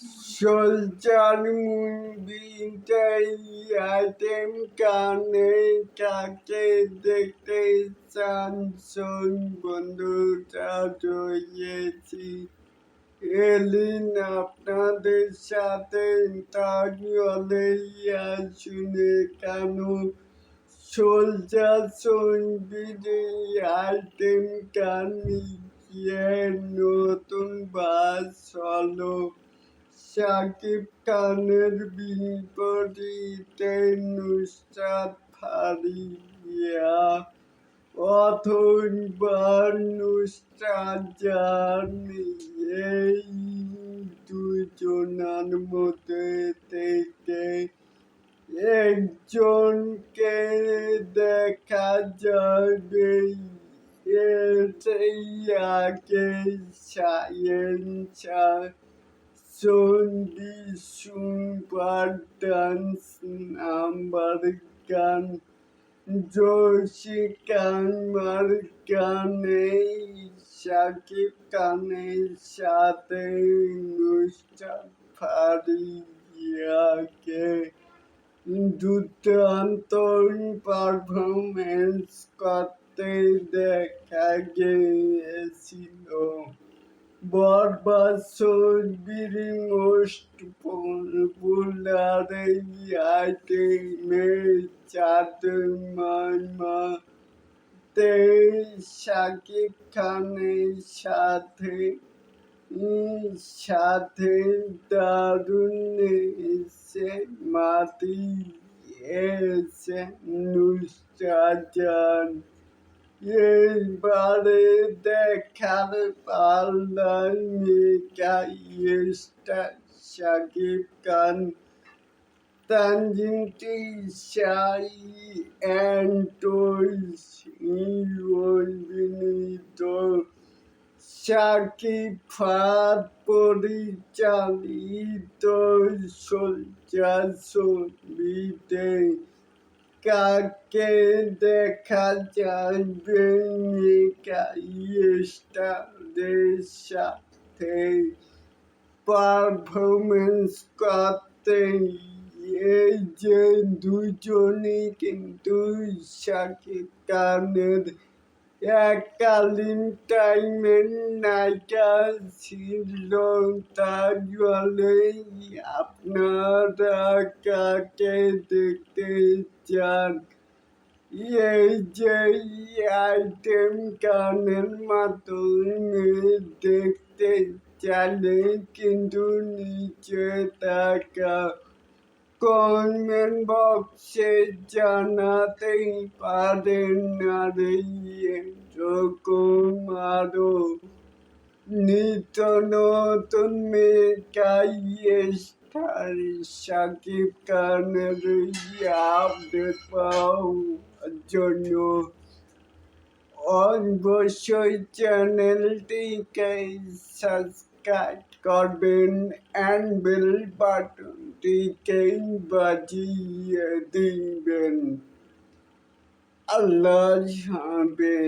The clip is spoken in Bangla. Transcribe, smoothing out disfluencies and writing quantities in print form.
সোলজার মুভিটাই আইটেম গানে কাকে দেখতে চান শোন বন্ধুরা রয়েছি এলিন আপনাদের সাথে তাহলে শুনে কেন সোলজার সঙ্গীত আইটেম গান নতুন বাস হলো শাকিব খানের বিপরীতে নুসরাত ফারিয়া অথবা নুসরাত জাহান এই দুজনের মধ্যে থেকে একজনকে দেখা যাবে এটাই আগে শাহেনশাহ সন্ধি সুপার ডান্স নাম্বার গান জোশিকার গানে শাকিব খানের সাথে নুসরাত ফারিয়াকে দুর্দান্ত পারফরমেন্স করতে দেখা গিয়েছিল। বরবাদ ছবির মোস্ট পপুলার এই আইটেমে চাঁদের মামাতে শাকিব খানের সাথে দারুণ এসে মাতিয়েছে নুসরাত জাহান। এইবারে দেখার পালা মেগা স্টার শাকিব খান, তানজিম তিশার অ্যান্ড অভিনীত শাকিব ফাহাদ পরিচালিত সোলজার ছবিতে কাকে দেখা যাবে মেগা স্টারের সাথে পারফরমেন্স করতে? এই যে দুজনই কিন্তু শাকিব খানের এককালীন টাইমের নায়িকা ছিল, তাহলে আপনারা কাকে দেখতে চান? এই যে আইটেম গানের মাধ্যমে দেখতে চাইলে কিন্তু নিচে থাকা কমেন্ট বক্সে জানাতেই পারেন। আর এরকম আরো নিত্য নতুন মেগা স্টার শাকিব খানের আপডেট পাওয়ার জন্য অবশ্যই চ্যানেলটিকে সাবস্ক্রাইব করবেন অ্যান্ড বেল বাটনটিকে বাজিয়ে দিবেন। আল্লাহ হাফেজ।